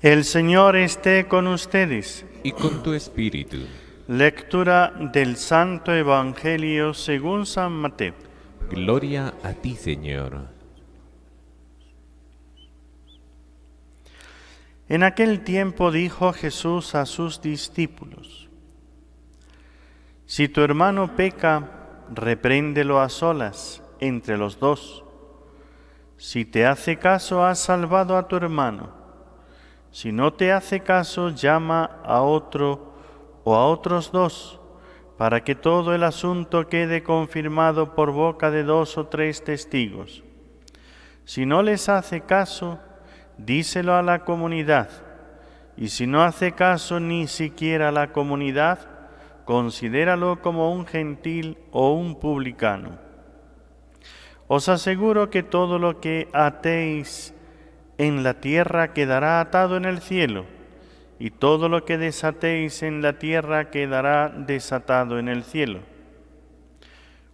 El Señor esté con ustedes. Y con tu espíritu. Lectura del Santo Evangelio según San Mateo. Gloria a ti, Señor. En aquel tiempo dijo Jesús a sus discípulos: Si tu hermano peca, repréndelo a solas, entre los dos. Si te hace caso, has salvado a tu hermano. Si no te hace caso, llama a otro o a otros dos, para que todo el asunto quede confirmado por boca de 2 o 3 testigos. Si no les hace caso, díselo a la comunidad, y si no hace caso ni siquiera a la comunidad, considéralo como un gentil o un publicano. Os aseguro que todo lo que atéis en la tierra quedará atado en el cielo, y todo lo que desatéis en la tierra quedará desatado en el cielo.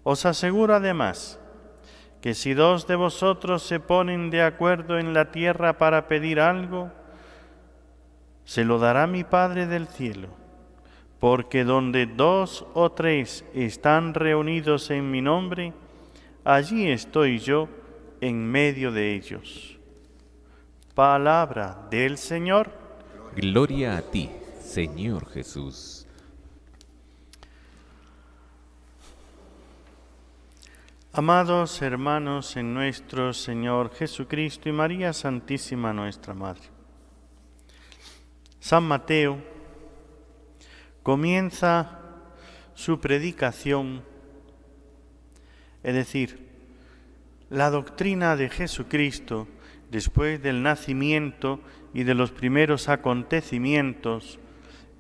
Os aseguro además que si 2 de vosotros se ponen de acuerdo en la tierra para pedir algo, se lo dará mi Padre del cielo, porque donde 2 o 3 están reunidos en mi nombre, allí estoy yo en medio de ellos. Palabra del Señor. Gloria a ti, Señor Jesús. Amados hermanos en nuestro Señor Jesucristo y María Santísima nuestra Madre, San Mateo comienza su predicación, es decir, la doctrina de Jesucristo después del nacimiento y de los primeros acontecimientos,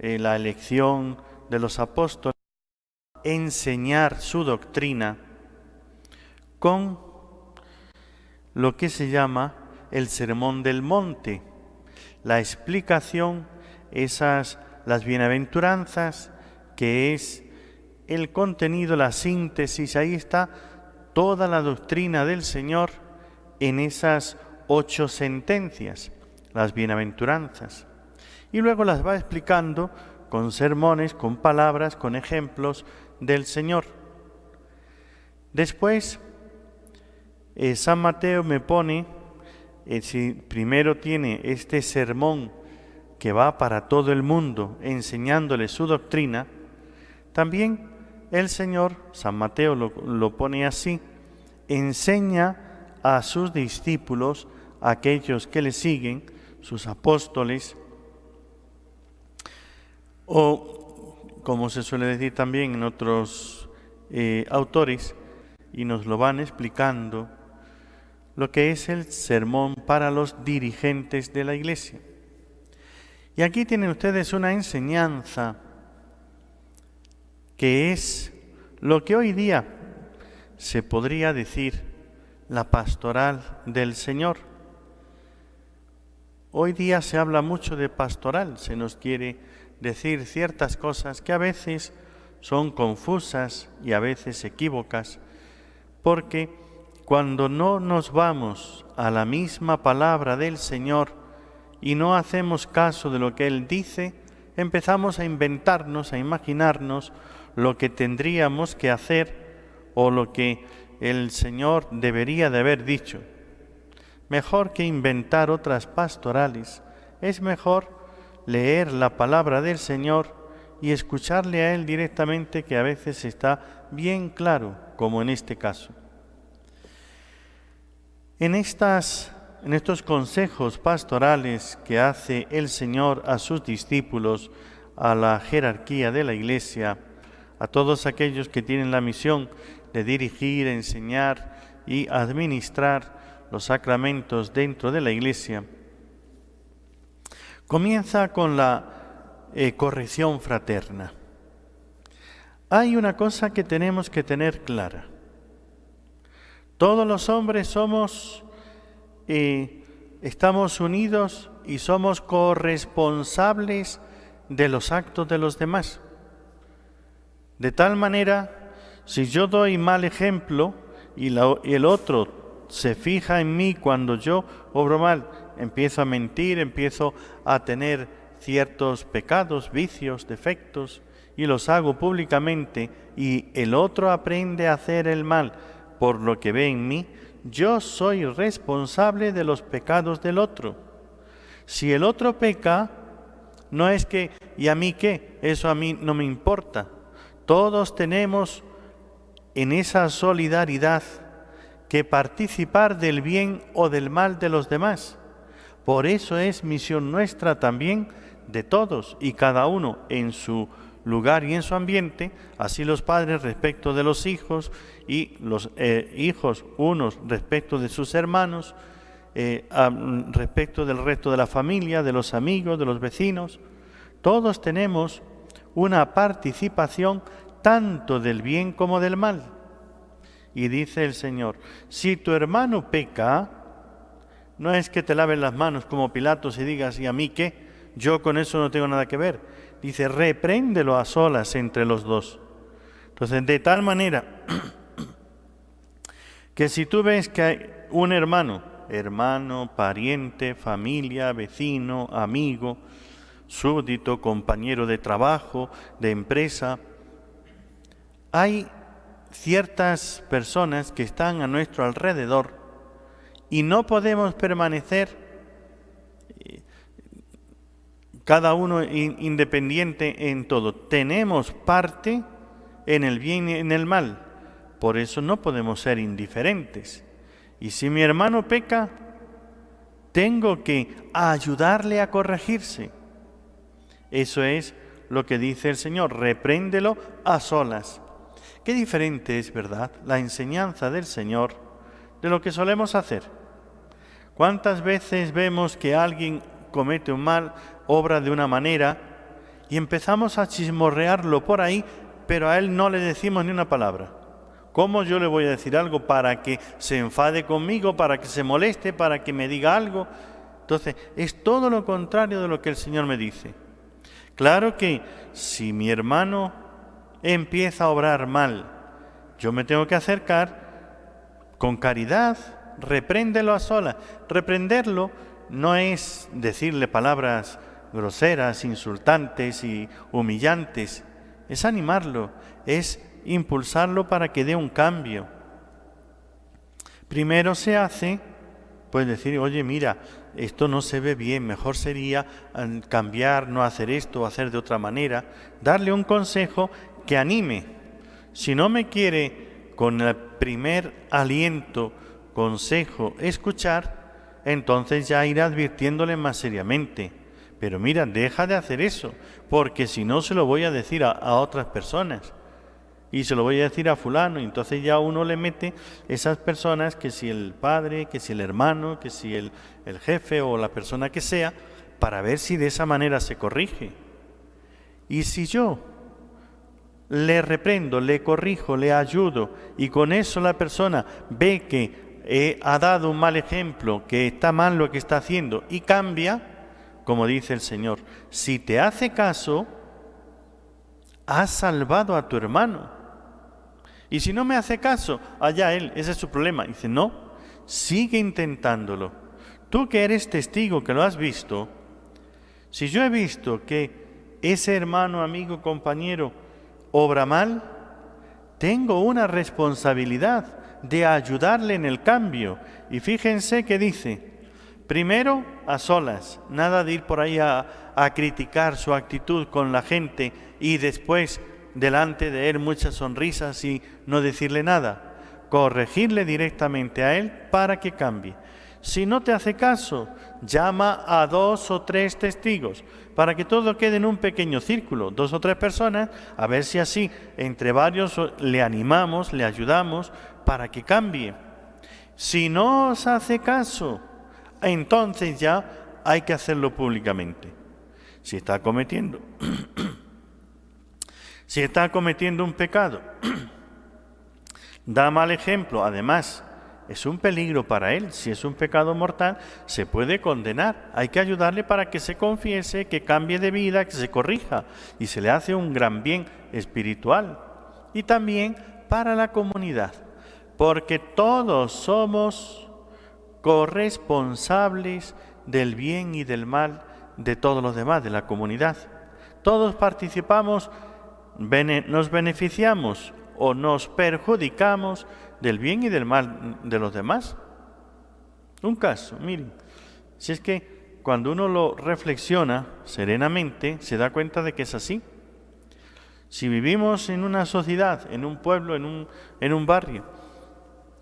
la elección de los apóstoles, enseñar su doctrina con lo que se llama el Sermón del Monte, la explicación, las bienaventuranzas, que es el contenido, la síntesis, ahí está toda la doctrina del Señor en esas 8 sentencias, las bienaventuranzas. Y luego las va explicando con sermones, con palabras, con ejemplos del Señor. Después, San Mateo me pone, si primero tiene este sermón que va para todo el mundo enseñándole su doctrina, también el Señor, San Mateo lo pone así, enseña a sus discípulos, a aquellos que le siguen, sus apóstoles, o como se suele decir también en otros autores, y nos lo van explicando, lo que es el sermón para los dirigentes de la Iglesia. Y aquí tienen ustedes una enseñanza que es lo que hoy día se podría decir la pastoral del Señor. Hoy día se habla mucho de pastoral, se nos quiere decir ciertas cosas que a veces son confusas y a veces equívocas, porque cuando no nos vamos a la misma palabra del Señor y no hacemos caso de lo que Él dice, empezamos a inventarnos, a imaginarnos lo que tendríamos que hacer o lo que el Señor debería de haber dicho. Mejor que inventar otras pastorales, es mejor leer la palabra del Señor y escucharle a Él directamente, que a veces está bien claro, como en este caso. En estos consejos pastorales que hace el Señor a sus discípulos, a la jerarquía de la Iglesia, a todos aquellos que tienen la misión de dirigir, enseñar y administrar los sacramentos dentro de la Iglesia, comienza con la corrección fraterna. Hay una cosa que tenemos que tener clara. Todos los hombres estamos unidos y somos corresponsables de los actos de los demás. De tal manera, si yo doy mal ejemplo y el otro se fija en mí cuando yo obro mal, empiezo a mentir, empiezo a tener ciertos pecados, vicios, defectos, y los hago públicamente, y el otro aprende a hacer el mal por lo que ve en mí, yo soy responsable de los pecados del otro. Si el otro peca, no es que, ¿y a mí qué? Eso a mí no me importa. Todos tenemos en esa solidaridad que participar del bien o del mal de los demás. Por eso es misión nuestra también, de todos y cada uno en su lugar y en su ambiente, así los padres respecto de los hijos y los hijos unos respecto de sus hermanos, respecto del resto de la familia, de los amigos, de los vecinos. Todos tenemos una participación tanto del bien como del mal. Y dice el Señor, si tu hermano peca, no es que te laves las manos como Pilatos y digas, ¿y a mí qué? Yo con eso no tengo nada que ver. Dice, repréndelo a solas entre los dos. Entonces, de tal manera que si tú ves que hay un hermano, pariente, familia, vecino, amigo, súbdito, compañero de trabajo, de empresa, hay ciertas personas que están a nuestro alrededor y no podemos permanecer cada uno independiente en todo. Tenemos parte en el bien y en el mal. Por eso no podemos ser indiferentes. Y si mi hermano peca, tengo que ayudarle a corregirse. Eso es lo que dice el Señor, repréndelo a solas. Qué diferente es, ¿verdad?, la enseñanza del Señor de lo que solemos hacer. ¿Cuántas veces vemos que alguien comete un mal, obra de una manera, y empezamos a chismorrearlo por ahí, pero a él no le decimos ni una palabra? ¿Cómo yo le voy a decir algo para que se enfade conmigo, para que se moleste, para que me diga algo? Entonces, es todo lo contrario de lo que el Señor me dice. Claro que si mi hermano empieza a obrar mal, yo me tengo que acercar con caridad, repréndelo a solas. Reprenderlo no es decirle palabras groseras, insultantes y humillantes, es animarlo, es impulsarlo para que dé un cambio. Primero se hace, pues decir, oye, mira, esto no se ve bien, mejor sería cambiar, no hacer esto, hacer de otra manera, darle un consejo que anime. Si no me quiere con el primer aliento, consejo, escuchar, entonces ya iré advirtiéndole más seriamente. Pero mira, deja de hacer eso, porque si no se lo voy a decir a otras personas. Y se lo voy a decir a fulano, y entonces ya uno le mete esas personas, que si el padre, que si el hermano, que si el jefe o la persona que sea, para ver si de esa manera se corrige. Y si yo le reprendo, le corrijo, le ayudo, y con eso la persona ve que ha dado un mal ejemplo, que está mal lo que está haciendo, y cambia, como dice el Señor, si te hace caso, has salvado a tu hermano. Y si no me hace caso, allá él, ese es su problema. Dice, no, sigue intentándolo. Tú que eres testigo, que lo has visto, si yo he visto que ese hermano, amigo, compañero, obra mal, tengo una responsabilidad de ayudarle en el cambio. Y fíjense que dice, primero a solas, nada de ir por ahí a criticar su actitud con la gente y después delante de él muchas sonrisas y no decirle nada. Corregirle directamente a él para que cambie. Si no te hace caso, llama a 2 o 3 testigos para que todo quede en un pequeño círculo, 2 o 3 personas, a ver si así entre varios le animamos, le ayudamos para que cambie. Si no os hace caso, entonces ya hay que hacerlo públicamente. Si está cometiendo un pecado, da mal ejemplo, además es un peligro para él. Si es un pecado mortal, se puede condenar. Hay que ayudarle para que se confiese, que cambie de vida, que se corrija, y se le hace un gran bien espiritual. Y también para la comunidad, porque todos somos corresponsables del bien y del mal de todos los demás, de la comunidad. Todos participamos, nos beneficiamos o nos perjudicamos del bien y del mal de los demás. Un caso, miren, si es que cuando uno lo reflexiona serenamente, se da cuenta de que es así. Si vivimos en una sociedad, en un pueblo, en un barrio,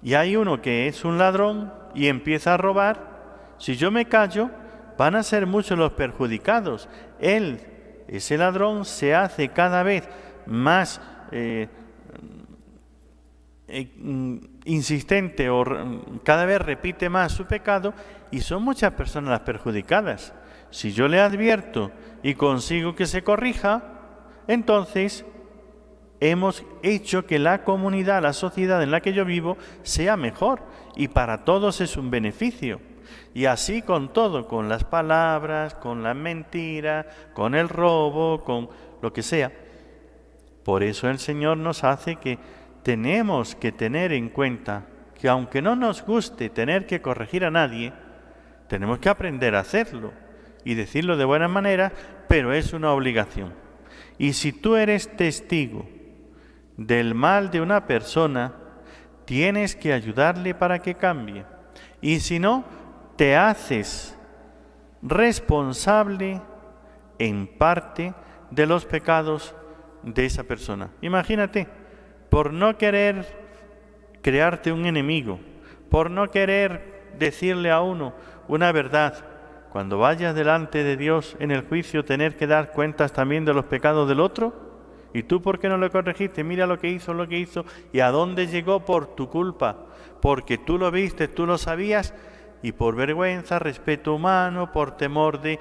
y hay uno que es un ladrón y empieza a robar, si yo me callo, van a ser muchos los perjudicados. Él, ese ladrón, se hace cada vez más insistente o cada vez repite más su pecado y son muchas personas las perjudicadas. Si yo le advierto y consigo que se corrija, entonces hemos hecho que la comunidad, la sociedad en la que yo vivo sea mejor y para todos es un beneficio. Y así con todo, con las palabras, con la mentira, con el robo, con lo que sea. Por eso el Señor nos hace que tenemos que tener en cuenta que aunque no nos guste tener que corregir a nadie, tenemos que aprender a hacerlo y decirlo de buena manera, pero es una obligación. Y si tú eres testigo del mal de una persona, tienes que ayudarle para que cambie. Y si no, te haces responsable en parte de los pecados de esa persona. Imagínate, por no querer crearte un enemigo, por no querer decirle a uno una verdad, cuando vayas delante de Dios en el juicio tener que dar cuentas también de los pecados del otro. ¿Y tú por qué no lo corregiste? Mira lo que hizo y a dónde llegó por tu culpa, porque tú lo viste, tú lo sabías y por vergüenza, respeto humano, por temor de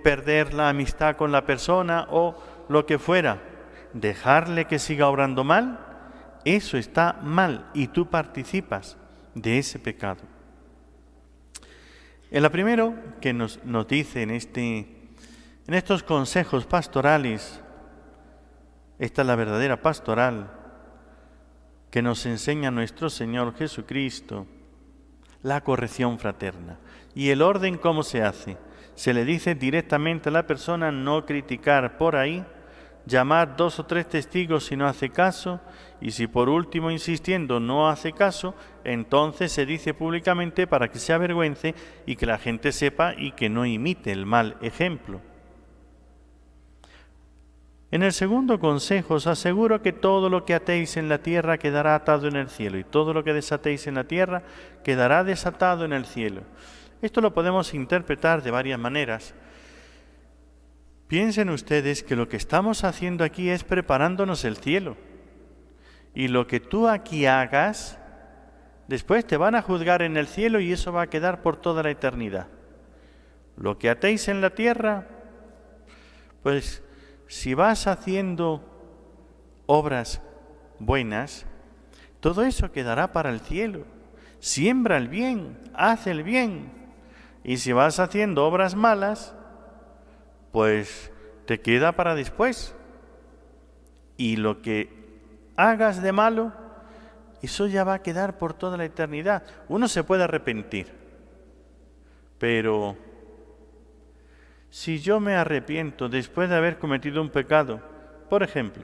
perder la amistad con la persona o lo que fuera, dejarle que siga obrando mal, eso está mal y tú participas de ese pecado. En la primero que nos dice en estos consejos pastorales, esta es la verdadera pastoral que nos enseña nuestro Señor Jesucristo, la corrección fraterna. ¿Y el orden cómo se hace? Se le dice directamente a la persona no criticar por ahí, llamar 2 o 3 testigos si no hace caso, y si por último insistiendo no hace caso, entonces se dice públicamente para que se avergüence y que la gente sepa y que no imite el mal ejemplo. En el segundo consejo os aseguro que todo lo que atéis en la tierra quedará atado en el cielo y todo lo que desatéis en la tierra quedará desatado en el cielo. Esto lo podemos interpretar de varias maneras. Piensen ustedes que lo que estamos haciendo aquí es preparándonos el cielo. Y lo que tú aquí hagas, después te van a juzgar en el cielo y eso va a quedar por toda la eternidad. Lo que atéis en la tierra, pues si vas haciendo obras buenas, todo eso quedará para el cielo. Siembra el bien, haz el bien. Y si vas haciendo obras malas, pues te queda para después. Y lo que hagas de malo, eso ya va a quedar por toda la eternidad. Uno se puede arrepentir, pero si yo me arrepiento después de haber cometido un pecado, por ejemplo,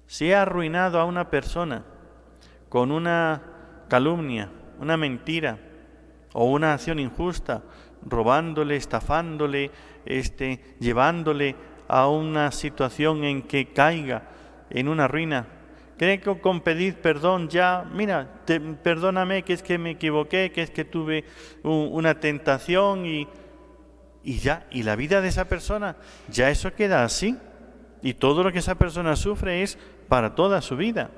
si he arruinado a una persona con una calumnia, una mentira o una acción injusta, robándole, estafándole, llevándole a una situación en que caiga en una ruina, ¿cree que con pedir perdón ya, mira, perdóname que es que me equivoqué, que es que tuve una tentación y ya, y la vida de esa persona, ya eso queda así, y todo lo que esa persona sufre es para toda su vida,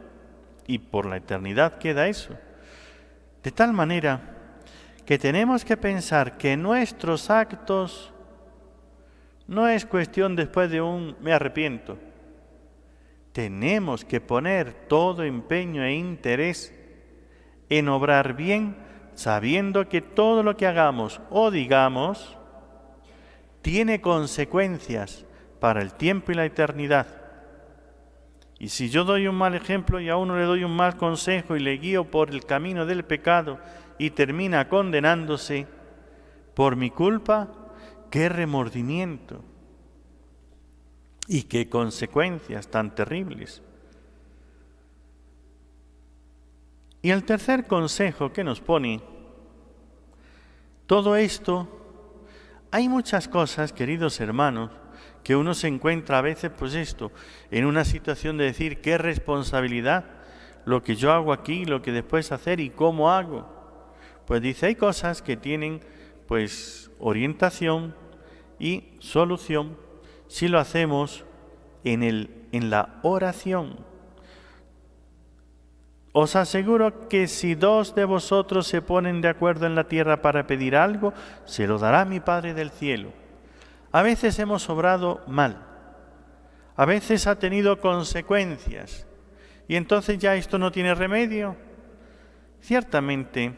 y por la eternidad queda eso. De tal manera que tenemos que pensar que nuestros actos no es cuestión después de un me arrepiento. Tenemos que poner todo empeño e interés en obrar bien, sabiendo que todo lo que hagamos o digamos tiene consecuencias para el tiempo y la eternidad. Y si yo doy un mal ejemplo y a uno le doy un mal consejo y le guío por el camino del pecado y termina condenándose, Por mi culpa, qué remordimiento y qué consecuencias tan terribles. Y el tercer consejo que nos pone, todo esto, hay muchas cosas, queridos hermanos, que uno se encuentra a veces, en una situación de decir qué responsabilidad, lo que yo hago aquí, lo que después hacer y cómo hago. Pues dice, hay cosas que tienen, orientación y solución si lo hacemos en la oración. Os aseguro que si 2 de vosotros se ponen de acuerdo en la tierra para pedir algo, se lo dará mi Padre del cielo. A veces hemos obrado mal, a veces ha tenido consecuencias, y entonces ya esto no tiene remedio. Ciertamente,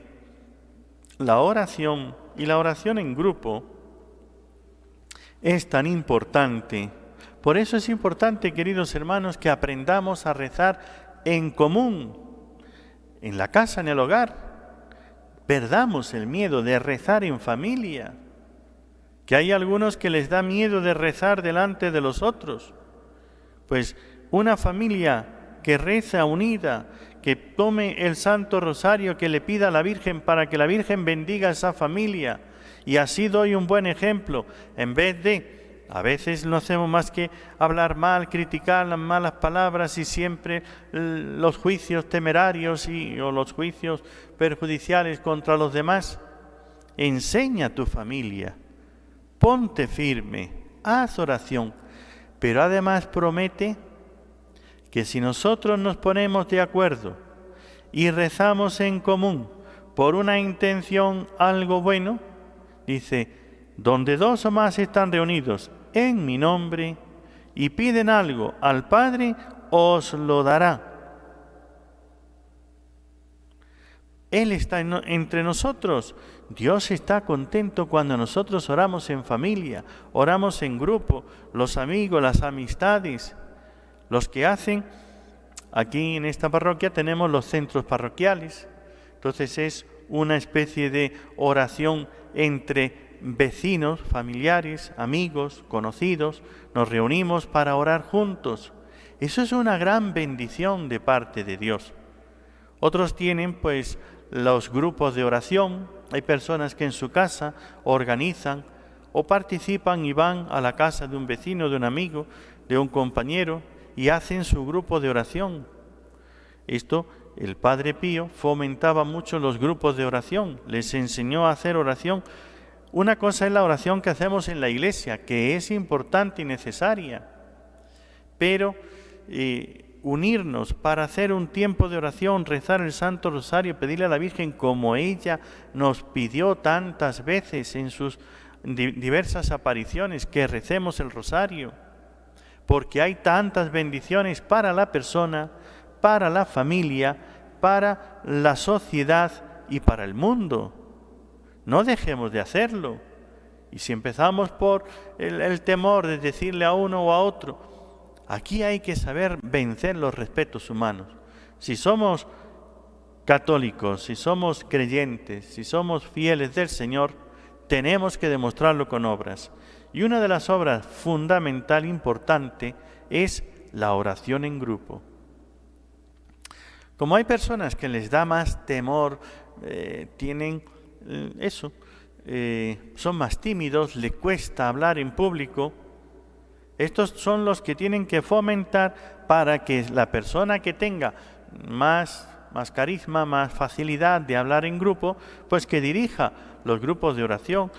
la oración y la oración en grupo es tan importante. Por eso es importante, queridos hermanos, que aprendamos a rezar en común, en la casa, en el hogar. Perdamos el miedo de rezar en familia, que hay algunos que les da miedo de rezar delante de los otros. Pues una familia que reza unida, que tome el Santo Rosario, que le pida a la Virgen para que la Virgen bendiga a esa familia, y así doy un buen ejemplo, en vez de, a veces no hacemos más que hablar mal, criticar las malas palabras y siempre los juicios temerarios o los juicios perjudiciales contra los demás. Enseña a tu familia, ponte firme, haz oración, pero además promete que si nosotros nos ponemos de acuerdo y rezamos en común por una intención, algo bueno, dice, donde 2 o más están reunidos en mi nombre y piden algo al Padre, os lo dará. Él está entre nosotros. Dios está contento cuando nosotros oramos en familia, oramos en grupo, los amigos, las amistades, los que hacen. Aquí en esta parroquia tenemos los centros parroquiales. Entonces es una especie de oración entre vecinos, familiares, amigos, conocidos. Nos reunimos para orar juntos. Eso es una gran bendición de parte de Dios. Otros tienen los grupos de oración. Hay personas que en su casa organizan o participan y van a la casa de un vecino, de un amigo, de un compañero y hacen su grupo de oración. Esto, el Padre Pío fomentaba mucho los grupos de oración, les enseñó a hacer oración. Una cosa es la oración que hacemos en la iglesia, que es importante y necesaria, pero unirnos para hacer un tiempo de oración, rezar el Santo Rosario, pedirle a la Virgen como ella nos pidió tantas veces en sus diversas apariciones, que recemos el Rosario, porque hay tantas bendiciones para la persona, para la familia, para la sociedad y para el mundo. No dejemos de hacerlo. Y si empezamos por el temor de decirle a uno o a otro, aquí hay que saber vencer los respetos humanos. Si somos católicos, si somos creyentes, si somos fieles del Señor, tenemos que demostrarlo con obras. Y una de las obras fundamental, importante, es la oración en grupo. Como hay personas que les da más temor, tienen son más tímidos, les cuesta hablar en público, estos son los que tienen que fomentar para que la persona que tenga más carisma, más facilidad de hablar en grupo, pues que dirija los grupos de oración,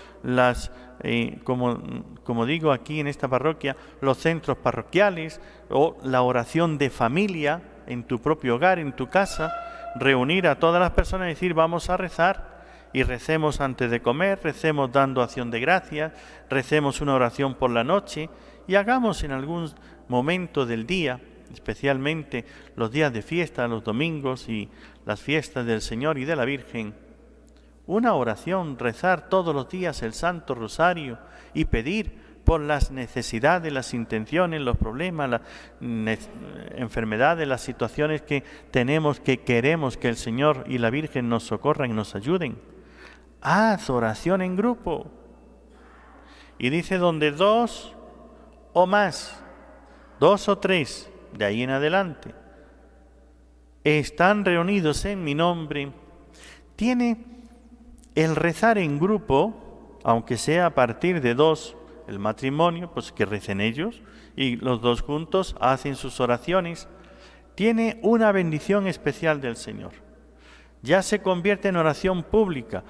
como digo aquí en esta parroquia, los centros parroquiales o la oración de familia en tu propio hogar, en tu casa, reunir a todas las personas y decir vamos a rezar, y recemos antes de comer, recemos dando acción de gracias, recemos una oración por la noche y hagamos en algún momento del día, especialmente los días de fiesta, los domingos y las fiestas del Señor y de la Virgen, una oración, rezar todos los días el Santo Rosario y pedir por las necesidades, las intenciones, los problemas, las enfermedades, las situaciones que tenemos, que queremos que el Señor y la Virgen nos socorran y nos ayuden. haz oración en grupo. Y dice donde 2 o más, 2 o 3, de ahí en adelante, están reunidos en mi nombre. Tiene el rezar en grupo, aunque sea a partir de 2, el matrimonio, pues que recen ellos, y los 2 juntos hacen sus oraciones, tiene una bendición especial del Señor. Ya se convierte en oración pública.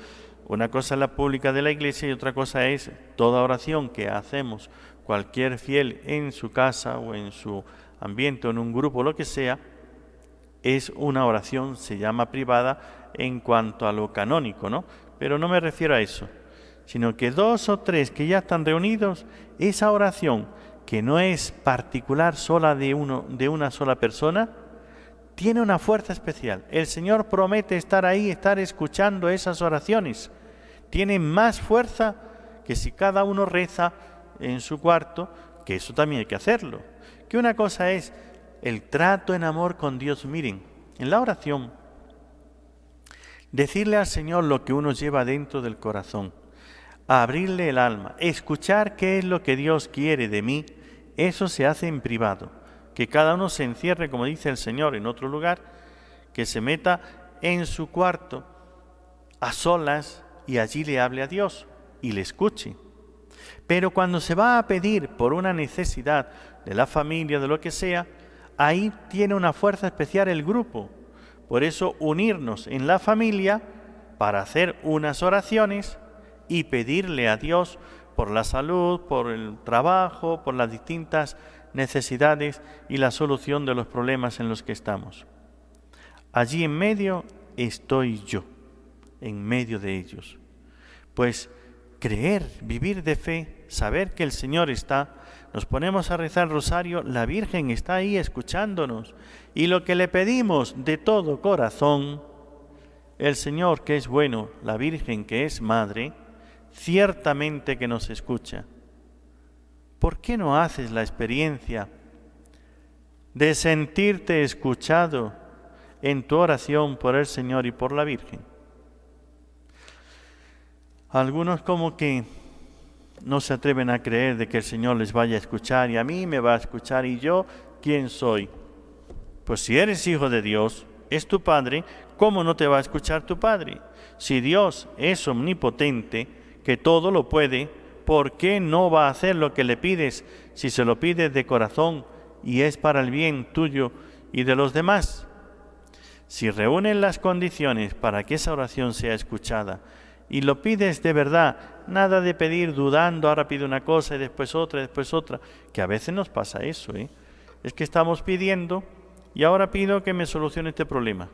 Una cosa es la pública de la iglesia y otra cosa es toda oración que hacemos cualquier fiel en su casa o en su ambiente o en un grupo, lo que sea, es una oración, se llama privada en cuanto a lo canónico, ¿no? Pero no me refiero a eso, sino que 2 o 3 que ya están reunidos, esa oración que no es particular sola de una sola persona, tiene una fuerza especial. El Señor promete estar ahí, estar escuchando esas oraciones. Tiene más fuerza que si cada uno reza en su cuarto, que eso también hay que hacerlo. Que una cosa es el trato en amor con Dios. Miren, en la oración, decirle al Señor lo que uno lleva dentro del corazón, abrirle el alma, escuchar qué es lo que Dios quiere de mí, eso se hace en privado. Que cada uno se encierre, como dice el Señor, en otro lugar, que se meta en su cuarto a solas y allí le hable a Dios y le escuche. Pero cuando se va a pedir por una necesidad de la familia, de lo que sea, ahí tiene una fuerza especial el grupo. Por eso unirnos en la familia para hacer unas oraciones y pedirle a Dios por la salud, por el trabajo, por las distintas necesidades y la solución de los problemas en los que estamos. Allí en medio estoy yo, en medio de ellos. Pues creer, vivir de fe, saber que el Señor está, nos ponemos a rezar el rosario, la Virgen está ahí escuchándonos y lo que le pedimos de todo corazón, el Señor que es bueno, la Virgen que es Madre, ciertamente que nos escucha. ¿Por qué no haces la experiencia de sentirte escuchado en tu oración por el Señor y por la Virgen? Algunos como que no se atreven a creer de que el Señor les vaya a escuchar y a mí me va a escuchar y yo, ¿quién soy? Pues si eres hijo de Dios, es tu Padre, ¿cómo no te va a escuchar tu Padre? Si Dios es omnipotente, que todo lo puede, ¿por qué no va a hacer lo que le pides si se lo pides de corazón y es para el bien tuyo y de los demás? Si reúnen las condiciones para que esa oración sea escuchada y lo pides de verdad, nada de pedir dudando, ahora pido una cosa y después otra, que a veces nos pasa eso, Es que estamos pidiendo y ahora pido que me solucione este problema.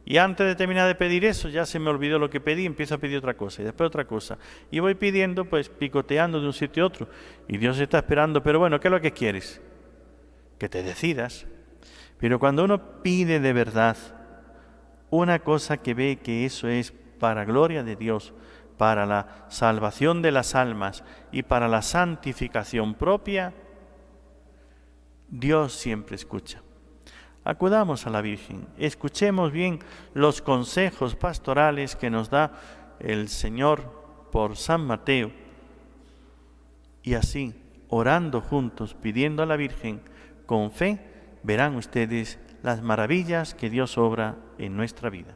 Y antes de terminar de pedir eso, ya se me olvidó lo que pedí, empiezo a pedir otra cosa y después otra cosa. Y voy pidiendo, pues picoteando de un sitio a otro. Y Dios está esperando, pero bueno, ¿qué es lo que quieres? Que te decidas. Pero cuando uno pide de verdad una cosa que ve que eso es para gloria de Dios, para la salvación de las almas y para la santificación propia, Dios siempre escucha. Acudamos a la Virgen, escuchemos bien los consejos pastorales que nos da el Señor por San Mateo y así, orando juntos, pidiendo a la Virgen, con fe, verán ustedes las maravillas que Dios obra en nuestra vida.